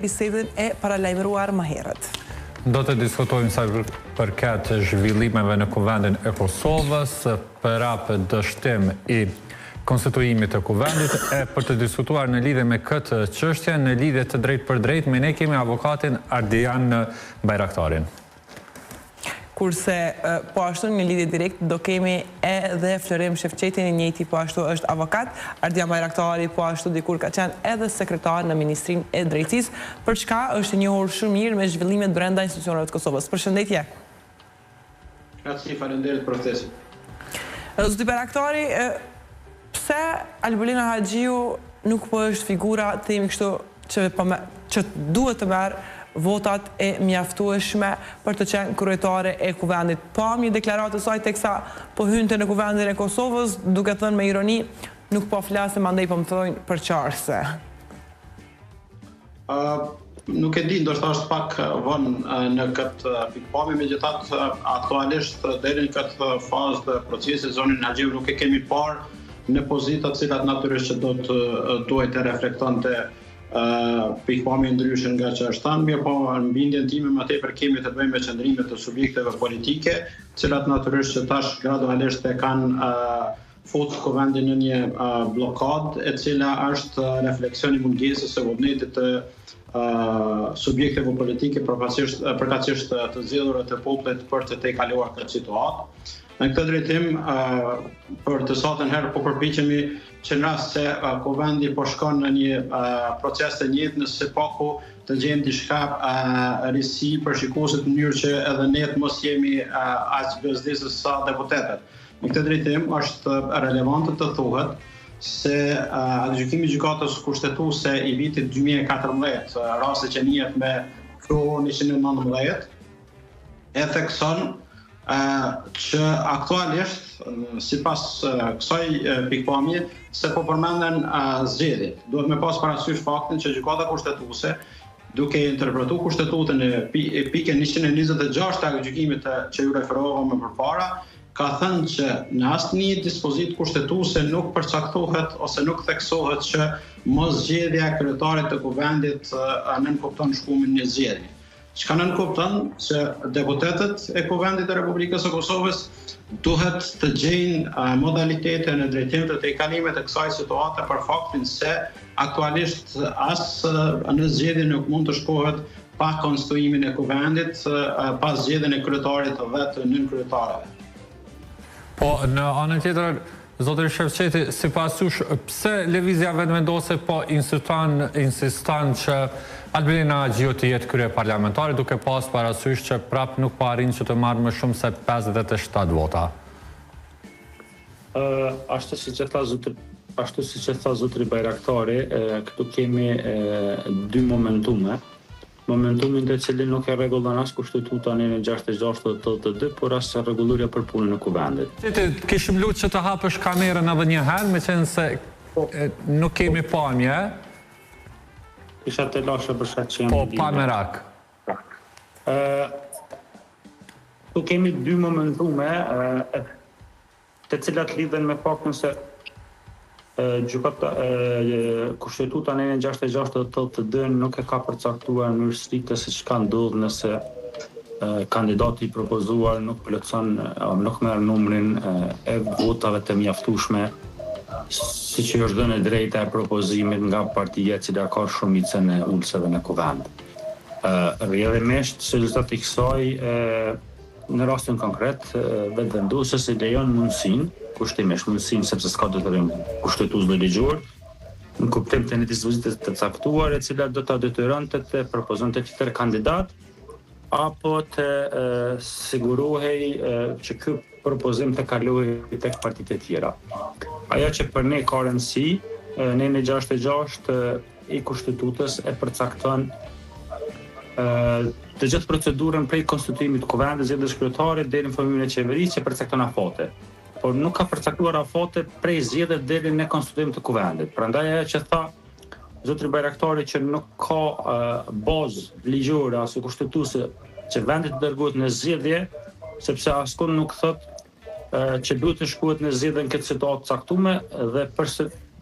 bisedën e paralajmëruar më herët. Do të diskutojmë sa përket zhvillimeve në kuvendin e Kosovës, për dështim i konstituimit të kuvendit, e për të diskutuar në lidhje me këtë çështje, në lidhje të drejt për drejt, me ne kemi avokatin Ardian Bajraktarin. Kurse po ashtu në lidhje direkt do kemi edhe Florim Shefqetin, i njëjti po ashtu është avokat, Ardian Bajraktari po ashtu dikur ka qenë edhe sekretar në Ministrinë e Drejtësisë, për çka është e njohur shumë mirë me zhvillimet brenda institucioneve të Kosovës. Përshëndetje. Grazie, faleminderit për ftesën. Zoti Bajraktari, pse Albulina Haxhiu nuk po është figura, themi kështu, që duhet të merr votat e mjaftueshme për të qenë kryetare e kuvendit. Pam një deklaratë të saj teksa po hynte në kuvendin e Kosovës, duke thënë me ironi, nuk po flasë, mandej po më thojnë për qarse. Nuk e di, ndoshta është pak vonë në këtë pikpamje, megjithatë aktualisht deri në këtë fazë të procesit zonin Haxhiu nuk e kemi parë në pozita të cilat natyrisht që duhet të reflektonte pikpamje ndryshme nga që është thënë, mirë po në bindjen time më tepër kemi të bëjmë me qëndrimet të subjekteve politike, të cilat natyrisht që tash gradualisht e kanë futur kuvendin në një blokadë, e cila është refleksion i mungesës së vullnetit të subjekteve politike përkatësisht të zgjedhura të popullit për të tejkaluar këtë situatë. Në këtë drejtim, për të satën herë po përpiqemi që në rast se kuvendi po shkon në një proces të njëjtë, nëse paku të gjejmë diçka risi përshikuese në mënyrë që edhe ne të mos jemi aq bezdisës sa deputetët. Në këtë drejtim është relevante të thuhet se gjykimi i gjykatës kushtetuese i vitit 2014, rasti që njihet me FRO 119, e thekson që aktualisht, sipas kësaj pikpamje, se po përmenden zgjedhjet. Duhet me pas parasysh faktin që gjykata kushtetuese, duke interpretuar kushtetutën e pikën 126 të gjykimit që ju referova më përpara, ka thënë që në asnjë dispozitë kushtetuese nuk përcaktohet ose nuk theksohet që mos zgjedhja e kryetarit të kuvendit nënkupton shkumin në zgjedhje. Çka nënkupton që deputetët e kuvendit të Republikës së Kosovës duhet të gjejnë modalitete në drejtim të tejkalimit të kësaj situate për faktin se aktualisht as në zgjedhje nuk mund të shkohet pa konstituimin e kuvendit, pa zgjedhjen e kryetarit dhe të nënkryetarëve. Po, në anën tjetër, zoti Shefqeti, sipas jush, pse lëvizja vendvendose po insiston që Albulina Haxhiu të jetë kryeparlamentare, duke pas parasysh që prap nuk po arrin që të marrë më shumë se 57 vota? Ashtu siç e tha zotri Bajraktari, këtu kemi dy momentume. Momentumin të cilin nuk e rregullon as kushtetuta në 66-82, por as rregullorja për punën e kuvendit. Kishim lutë që të hapësh kamerën edhe një herë, meqense se nuk kemi pamje. Isha të lashe për shkak që jam po, pa merak. Tu kemi dy momentume të cilat lidhen me faktin se kushtetuta në 66-82 nuk e ka përcaktuar në mënyrë strikte se çka ndodh nëse kandidati i propozuar nuk plotson, nuk merr numrin e votave të mjaftueshme, siç është dhënë drejta e propozimit nga partia e cila ka shumicën e ulësave në kuvend. Rrjedhimisht rezultati i kësaj në rastin konkret vetëvendosës i lejon mundësinë, kushtimisht mundësinë sepse s'ka detyrim kushtetues dhe ligjor, në kuptim të një dispozite të caktuar e cila do ta detyronte të propozonte tjetër kandidat apo të sigurohej që ky propozim të kalojë tek partitë e tjera. Ajo që për ne ka rëndësi, në 66 i kushtetutës e përcakton të gjithë procedurën prej konstituimit të kuvendit, zgjedhjes kryetarit deri në formimin e qeverisë që përcakton afate. Por nuk ka përcaktuar afate prej zgjedhjes deri në konstituim të kuvendit. Prandaj ajo që tha zotri Bajraktari që nuk ka bazë ligjore as kushtetuese që vendi të dërgohet në zgjedhje, sepse askund nuk thotë që duhet të shkohet në zgjedhje në këtë situatë caktuar dhe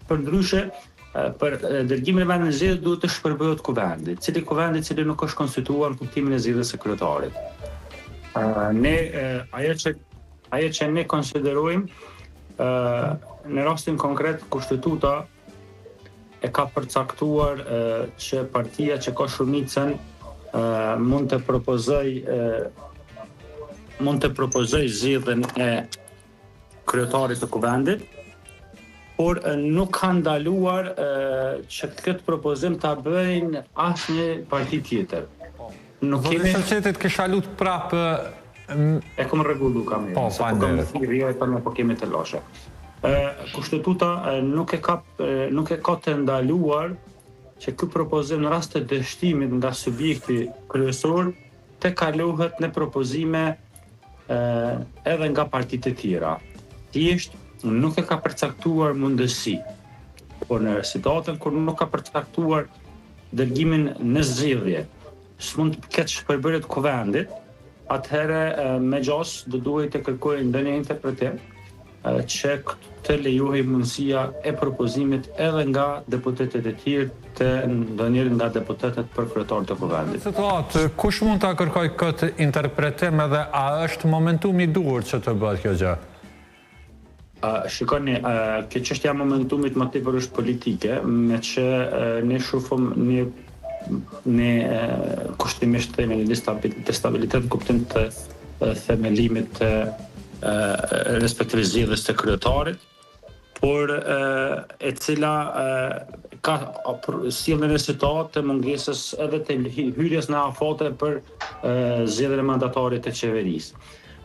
përndryshe për dërgimin e vendit në zgjedhje duhet të shpërbëhet kuvendi, cili kuvendi cili nuk është konstituar në kuptimin e zgjedhjes së kryetarit. Ajo që ne konsiderojmë në rastin konkret kushtetuta e ka përcaktuar që partia që ka shumicën mund të propozoj zgjedhjen e kryetarit të kuvendit, por nuk ka ndaluar që këtë propozim ta bëjnë asnjë parti tjetër. Nuk kemi societet kisha lut prapë e kam rregullu kam. Po, po kemi të loshe. Kushtetuta nuk e ka të ndaluar që ky propozim në rast të dështimit nga subjekti kryesor të kalohet në propozime edhe nga partitë e tjera. Thjesht nuk e ka përcaktuar mundësi, por në situatën kur nuk ka përcaktuar dërgimin në zgjedhje, s'mund të ketë shpërbërje të kuvendit, atëherë me gjos do duhet të kërkojë ndonjë interpretim që të lejohej mundësia e propozimit edhe nga deputetët e tjerë të ndonjëri nga deputetët për kryetar të kuvendit. Situatë, kush mund ta kërkojë këtë interpretim edhe a është momentumi i duhur që të bëhet kjo gjë? Shikoni, kjo çështja e momentumit më tepër është politike, me që ne shohim ne kushtimisht themi në stabilitet në kuptim të themelimit të respektive zgjedhjes të kryetarit, por e cila ka sjellën në situatë të mungesës edhe të hyrjes në afate për zgjedhjen e mandatarit të qeverisë.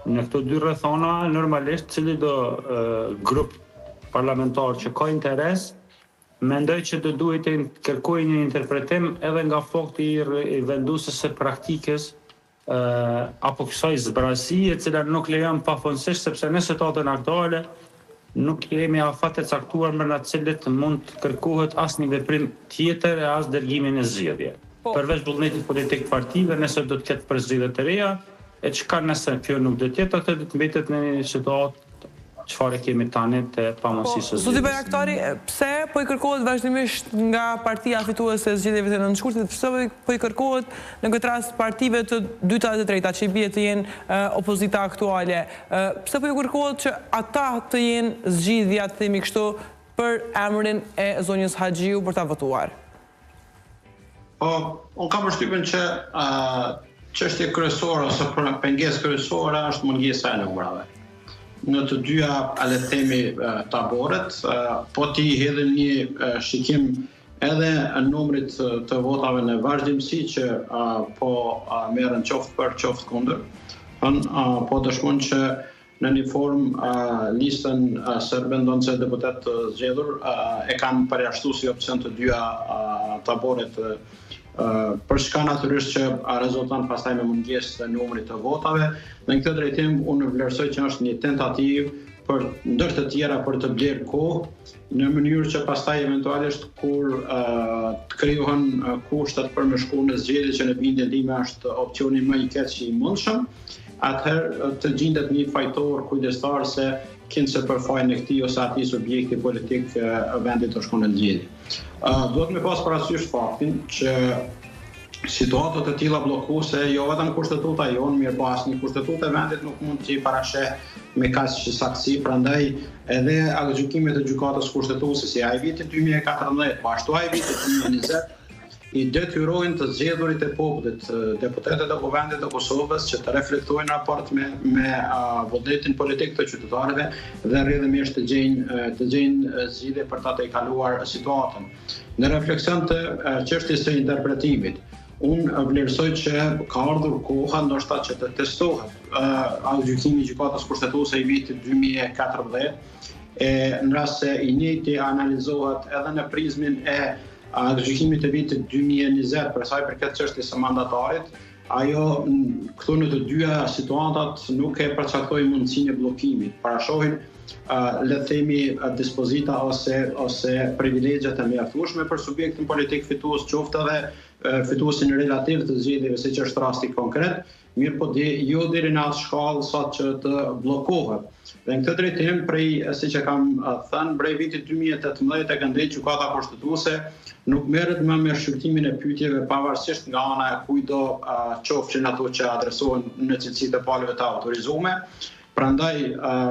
Në këto dy rrethona, normalisht cili do grup parlamentar që ka interes, mendoj që do duhet të kërkojë një interpretim edhe nga fakti i vendosjes së praktikës apo kësaj zbrazësie, e cila nuk lejon pafundësisht, sepse në situatën aktuale nuk kemi afate caktuar mbrana të cilit mund të kërkohet asnjë veprim tjetër e as dërgimi në zgjedhje. Përveç vullnetit politik partive, nëse do të ketë përzgjedhje të reja, e çka nëse kjo nuk do të jetë, atë do të mbetet në një situatë çfarë kemi tani të pamundësisë së zgjedhjes. Zoti Bayraktari, pse po i kërkohet vazhdimisht nga partia fituese e zgjedhjeve të nënshkurtit, pse po i kërkohet në këtë rast partive të dyta dhe të treta që i bie të jenë opozita aktuale? Pse po i kërkohet që ata të jenë zgjidhja, të themi kështu, për emrin e zonjës Haxhiu për ta votuar? Unë kam përshtypjen që çështja kryesore ose pengesë kryesore është mungesa e numrave. Në të dyja, le të themi, taboret, po ti hedhim një shikim edhe në numrit të votave në vazhdimsi që po merren qoftë për qoftë kundër, po dëshmon që në një formë listën serbëndonëse deputet të zgjedhur e kanë përjashtuar si opsion të dyja taboret, për shka natyrisht që rezulton pastaj me mungesë të numrit të votave. Në këtë drejtim unë vlerësoj që është një tentativë për ndër të tjera për të blerë kohë në mënyrë që pastaj eventualisht kur të krijohen kushtet për me shku në zgjedhje që në bindjen time është opsioni më i keq i mundshëm, atëherë të gjendet një fajtor kujdestar se kinse për fajin e këtij ose atij subjekti politik vendit të shkon në zgjedhje. Duhet me pas parasysh faktin që situatat e tilla bllokuese jo vetëm kushtetuta jonë, mirë po asnjë kushtetutë e vendit nuk mund të parasheh me kaq saktësi, prandaj edhe gjykimet e gjykatës kushtetuese si ai viti 2014, po ashtu ai viti 2020 i detyrojnë të zgjedhurit e popullit, deputetët e kuvendit të Kosovës që të reflektojnë raport me vullnetin politik të qytetarëve dhe rrjedhimisht të gjejnë zgjidhje për ta tejkaluar situatën. Në refleksion të çështjes së interpretimit, unë vlerësoj që ka ardhur koha ndoshta që të testohet gjykimi i gjykatës kushtetuese i vitit 2014, në rast se i njëjti analizohet edhe në prizmin e gjykimit të vitit 2020 për sa i përket çështjes së mandatarit, ajo këtu në të dyja situatat nuk e përcaktoi mundësinë e bllokimit. Parashohin le të themi dispozita ose privilegjet e mjaftueshme për subjektin politik fitues, qoftë edhe fituesin relativ të zgjedhjeve, siç është rasti konkret, mirë po jo deri në atë shkallë sa që të bllokohet. Dhe në këtë drejtim, siç e kam thënë, prej vitit 2018 e ka ndërtuar Gjykata Kushtetuese nuk merret më me shqyrtimin e pyetjeve pavarësisht nga ana e kujdo qofshin ato që adresohen në cilësitë e palëve të autorizuara. Prandaj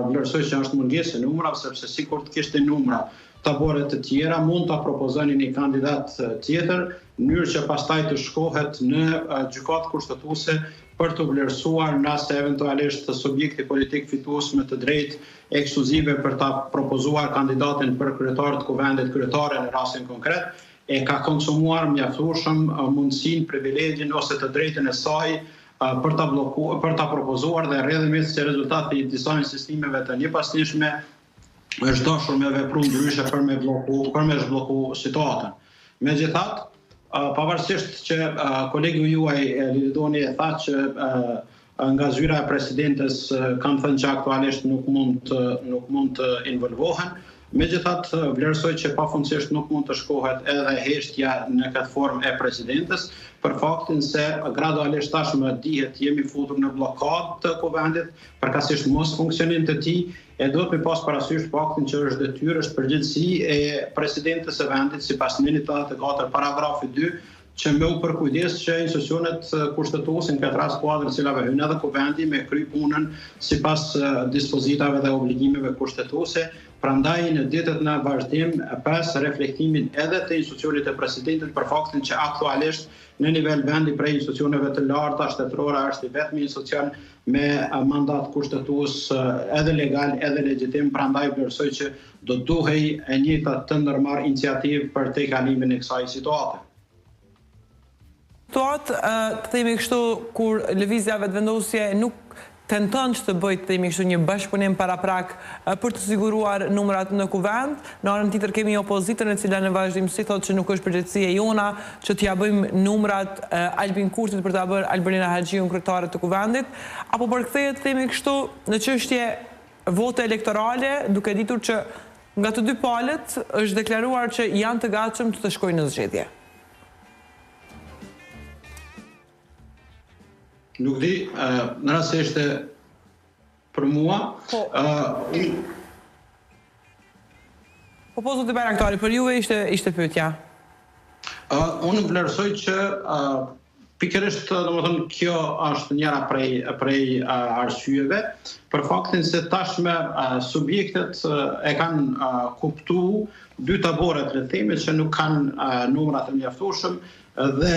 vlerësoj që është mungesë e numrave, sepse sikur të kishte numra tabore të tjera, mund ta propozonin një kandidat tjetër, në mënyrë që pastaj të shkohet në Gjykatë Kushtetuese për të vlerësuar nëse eventualisht subjekti politik fitues me të drejtë ekskluzive për ta propozuar kandidatin për kryetar të kuvendit, kryetare në rastin konkret, e ka konsumuar mjaftueshëm mundësinë, privilegjin ose të drejtën e saj për ta propozuar dhe rrjedhimisht se rezultati i disa insistimeve të njëpasnjshme është dashur me vepru ndryshe për me zhblloku situatën. Megjithatë, pavarësisht që kolegu juaj Lidoni e tha që nga zyra e presidentes kanë thënë që aktualisht nuk mund të involvohen, megjithatë vlerësoj që pafundësisht nuk mund të shkohet edhe heshtja në këtë formë e presidentes, për faktin se gradualisht tashmë dihet jemi futur në blokadë të kuvendit, përkatësisht mos funksionim të tij, e do të pas parasysh faktin që është detyrë, është përgjegjësi e presidentes së vendit sipas nivellit 84 paragrafi 2, që me u përkujdes që institucionet kushtetuese në këtë rast kuadër cilave hyn edhe kuvendi me kry punën sipas dispozitave dhe obligimeve kushtetuese. Prandaj në ditët në vazhdim pas reflektimin edhe të institucionit të presidentit për faktin që aktualisht në nivel vendi prej institucioneve të larta shtetërore është i vetmi institucion me mandat kushtetues edhe legal edhe legjitim, prandaj vlerësoj që do duhej e njëjta të ndërmarr iniciativë për të kalimin e kësaj situate. Të themi kështu, kur lëvizja vetëvendosje nuk tenton që të bëjt, themi kështu, një bashkëpunim paraprak për të siguruar numrat në kuvend, në anën tjetër kemi opozitën e cila në vazhdimsi thotë që nuk është përgjegjësia jona që t'ja bëjmë numrat Albin Kurtit për ta bërë Alberina Haxhiun kryetare të kuvendit, apo përkthehet, themi kështu, në çështje vote elektorale, duke ditur që nga të dy palët është deklaruar që janë të gatshëm të shkojnë në zgjedhje. Nuk di, në rast se ishte për mua. Po zoti Bayraktari, për juve ishte pyetja. Unë vlerësoj që pikërisht, domethënë, kjo është njëra prej arsyeve, për faktin se tashme subjektet e kanë kuptuar dy taboret le themi që nuk kanë numrat e mjaftueshëm dhe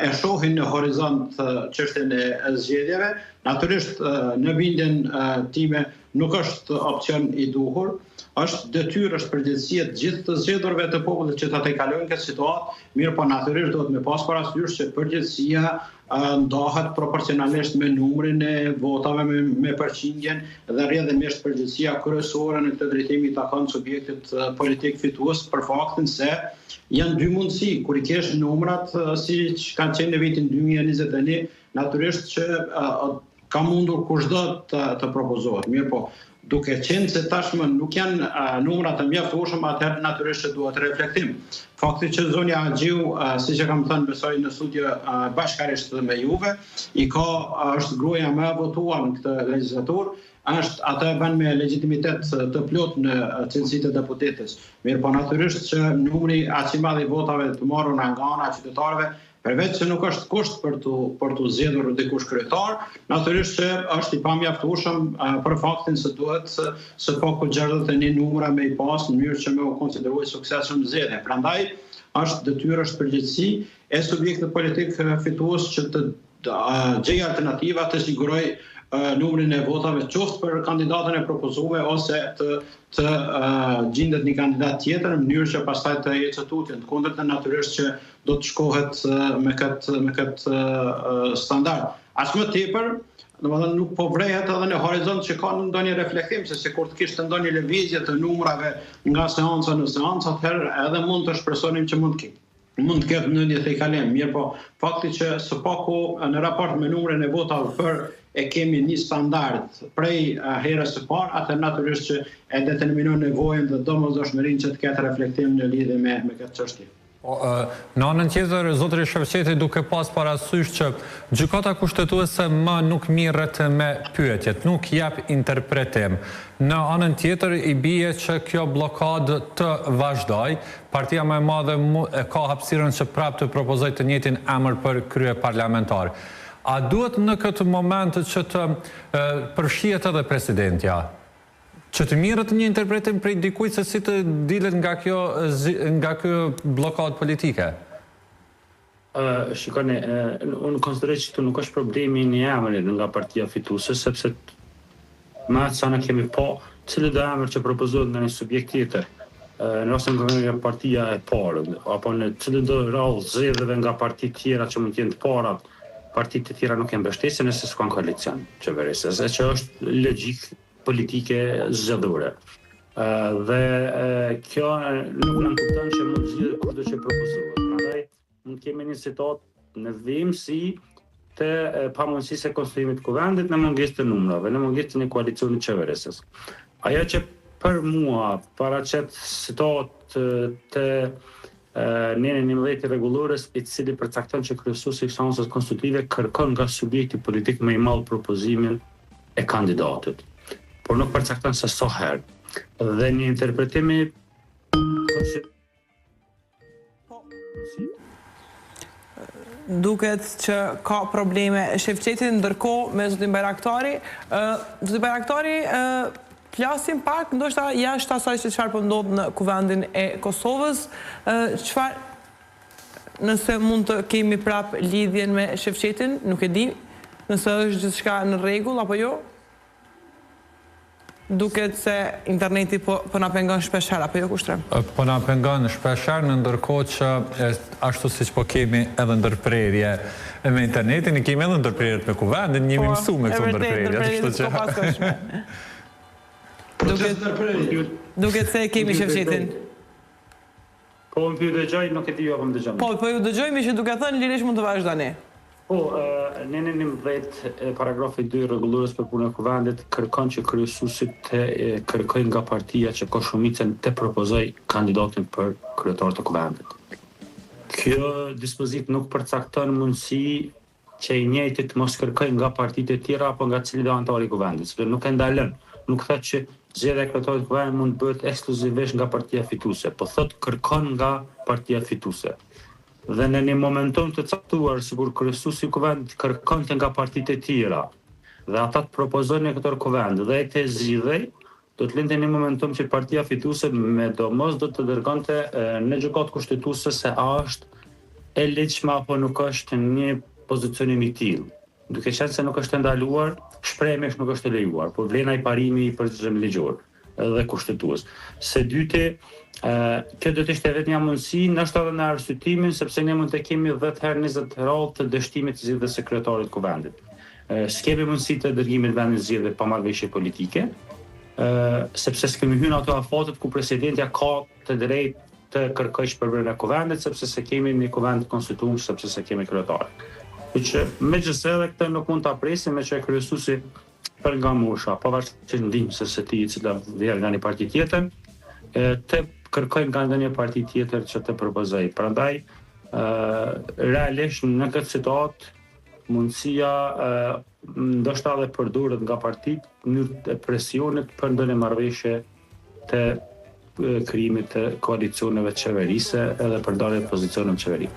e shohin në horizont çështjen e zgjedhjeve. Natyrisht në bindjen time nuk është opcion i duhur, është detyrë, është përgjegjësia të gjithë të zgjedhurve të popullit që ta tejkalojnë këtë situatë, mirë po natyrisht duhet me pas parasysh që përgjegjësia ndahet proporcionalisht me numrin e votave, me përqindjen dhe rrjedhimisht përgjegjësia kryesore në këtë drejtim i takon subjektit politik fitues për faktin se janë dy mundësi, kur i kesh numrat siç kanë qenë në vitin 2021, natyrisht që ka mundur kushdo të propozohet. Mirë po, duke qenë se tashmë nuk janë numrat e mjaftueshëm, atëherë natyrisht që duhet reflektim. Fakti që zonja Haxhiu, siç e kam thënë besoj në studio bashkërisht me juve, është gruaja më e votuar në këtë legjislaturë, atë e bën me legjitimitet të plot në cilësitë e deputetës. Mirë po natyrisht që numri aq i madh i votave të marrur nga ana e qytetarëve, përveç se nuk është kusht për të zgjedhur dikush kryetar, natyrisht që është i pamjaftueshëm për faktin se duhet së paku 61 numra me i pas në mënyrë që me u konsideruar suksesshëm zgjedhje. Prandaj është detyrë, është përgjegjësi e subjektit politik fitues që të gjejë alternativa të siguroj numrin e votave qoftë për kandidatën e propozuar ose të gjendet një kandidat tjetër në mënyrë që pastaj të ecë tutje. Të kundërtën natyrisht që do të shkohet me këtë standard. As më tepër, domethënë nuk po vrehet edhe në horizont që ka ndonjë reflektim, se sikur të kishte ndonjë lëvizje të numrave nga seanca në seancë, atëherë edhe mund të shpresonim që mund të ketë në një thejkalim. Mirë po, fakti që së paku në raport me numrin e votave për e kemi një standard prej herës së parë, atë natyrisht që e determinon nevojën dhe domosdoshmërinë që të ketë reflektim në lidhje me këtë çështje. Në anën tjetër, zotëri Shevqeti duke pas parasysh që gjykata kushtetuese më nuk mirret me pyetjet, nuk jep interpretim. Në anën tjetër i bie që kjo blokadë të vazhdoj, partia më e madhe ka hapësirën që prapë të propozoj të njëjtin emër për krye parlamentar. A duhet në këtë moment që të përfshihet edhe presidentja? Që të mirët një interpretim prej dikujt se si të dilet nga kjo blokad politike? Shikoni, unë konsideroj që këtu nuk është problemi një emërit nga partia fituese, sepse me atë sa ne kemi po, cili do emër që propozohet nga një subjekt tjetër, në rastin nga partia e parë, apo në cili do rrallë zgjedhjeve nga parti tjera që mund të jenë të parat, partitë të tjera nuk e mbështesin nëse s'kan koalicion qeverisës, që është logjik politike zgjedhore. Dhe kjo nuk në kupton që mund zgjidhet kushdo që propozohet. Prandaj mund kemi një situatë në dhimbësi të pamundësisë së konstruimit të kuvendit në mungesë të numrave, në mungesë të një koalicioni qeverisës. Ajo që për mua paraqet situatë të Neni 11 rregullores, i cili përcakton që kryesuesi i instancës konstitutive kërkon nga subjekti politik më i madh propozimin e kandidatit, por nuk përcakton se sa herë. Dhe një interpretimi duket që ka probleme Shevqeti, ndërkohë me zotin Bayraktari. Zotin Bayraktari, flasim pak, ndoshta jashtë asaj se çfarë po ndodh në kuvendin e Kosovës, nëse mund të kemi prap lidhjen me Shevqetin, nuk e di, nëse është gjithçka në rregull apo jo. Duket se interneti po na pengon shpeshherë, apo jo Kushtrem? Po na pengon shpeshherë, në ndërkohë që ashtu siç po kemi edhe ndërprerje me internetin, kemi edhe ndërprerjet me kuvendin, jemi mësuar me këto ndërprerje. Duket se kemi Shevqetin. Po më pyet dëgjoj, nuk e di apo më dëgjon. Po ju dëgjojmë që duke thënë lirisht mund të vazhdoni. Po, Neni 11 paragrafi 2 rregullores për punën e kuvendit kërkon që kryesuesi të kërkojë nga partia që ka shumicën të propozoj kandidatin për kryetar të kuvendit. Kjo dispozit nuk përcakton mundësi që i njëjti të mos kërkojë nga partitë e tjera apo nga cili do antari i kuvendit, sepse nuk e ndalon. Nuk thotë që zgjedhja e kryetarit të kuvendit mund të bëhet ekskluzivisht nga partia fituese, po thotë kërkon nga partia fituese. Dhe në një momentum të caktuar, sikur kryesuesi i kuvendit kërkonte nga partitë e tjera, dhe ata të propozojnë këtë kuvend dhe të zgjidhej, do të lindte një momentum që partia fituese me domos do të dërgonte në gjykatë kushtetuese se a është e lehtëshme apo nuk është një pozicionim i tillë. Duke qenë se nuk është ndaluar, shprehjesh nuk është e lejuar, por vlen ai parimi i përgjithshëm ligjor dhe kushtetues. Së dyti, kjo do të ishte vetëm një mundësi, ndoshta edhe në arsyetimin, sepse ne mund të kemi 10 herë 20 radhë të dështimit të zgjedhjes së kryetarit të kuvendit. S'kemi mundësi të dërgimit vendit zgjedhje pa marrëveshje politike, sepse s'kemi hyrë ato afatet ku presidentja ka të drejtë të kërkojë shpërbërjen e kuvendit, sepse se kemi një kuvend konstitucional, sepse se kemi kryetar. Që megjithëse edhe këtë nuk mund ta presim me që kryesuesi për nga mosha, pavarësisht që ndihmë se ti i cila vjen nga një parti tjetër, të kërkojnë nga ndonjë parti tjetër që të propozojë. Prandaj, realisht në këtë situatë mundësia ndoshta edhe përdoret nga partitë në mënyrë presionit për ndonjë marrëveshje të krijimit të koalicioneve qeverise edhe përdarje të pozicioneve në qeveri.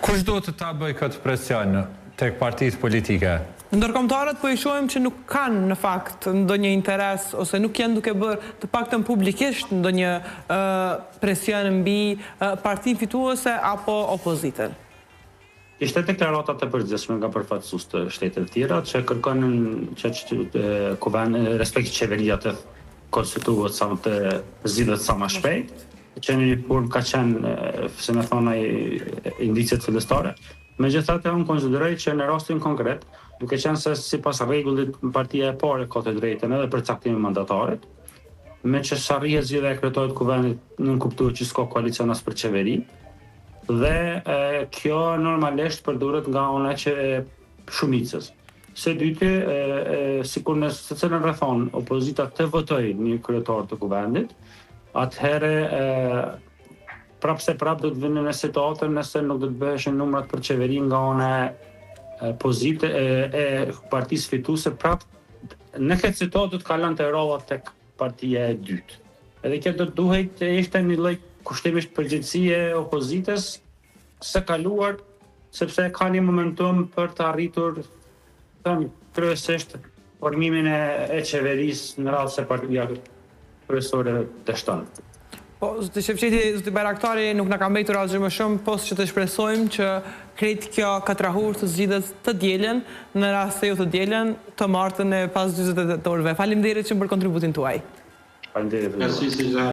Kush do të ta bëjë këtë presion tek partitë politike? Ndërkombëtarët po i shohim që nuk kanë në fakt ndonjë interes ose nuk janë duke bërë të paktën publikisht ndonjë presion mbi partinë fituese apo opozitën. Ishte deklarata të përgjithshme nga përfaqësues të shtetit të tjera që kërkonin që kuvend respekt qeveria të konstituohet sa të zgjidhet sa më shpejt. Që një formë ka qenë, se me thona, indicet fillestare. Megjithatë, unë konsideroj që në rastin konkret, duke qenë se sipas rregullit partia e parë ka të drejtën edhe për caktimin mandatarit, me që sa rrihet zgjedhja e kryetarit të kuvendit, nuk kuptohet që s'ka koalicion as për qeveri, dhe kjo normalisht përdoret nga ana që shumicës. Së dyti, sikur në secilën rrethon opozita të votojë një kryetar të kuvendit, atëherë prapë do të vinë në situatën nëse nuk do të bëheshin numrat për qeverin nga ona pozite e partisë fituese, prapë në këtë situatë do të kalon të rrolla tek partia e dytë. Edhe kjo do të duhet të ishte një lloj kushtimisht përgjegjësie opozitës së kaluar, sepse ka një momentum për të arritur kryesisht formimin e qeverisë në radhë se partia kryesore dështon. Po, zoti Shefqeti, zoti Bayraktari, nuk na ka mbetur asgjë më shumë, post që të shpresojmë që krejt kjo katrahur të zgjidhet të dielën, në rast se jo të dielën, të martën e pas 48 orëve. Faleminderit që për kontributin tuaj. Faleminderit.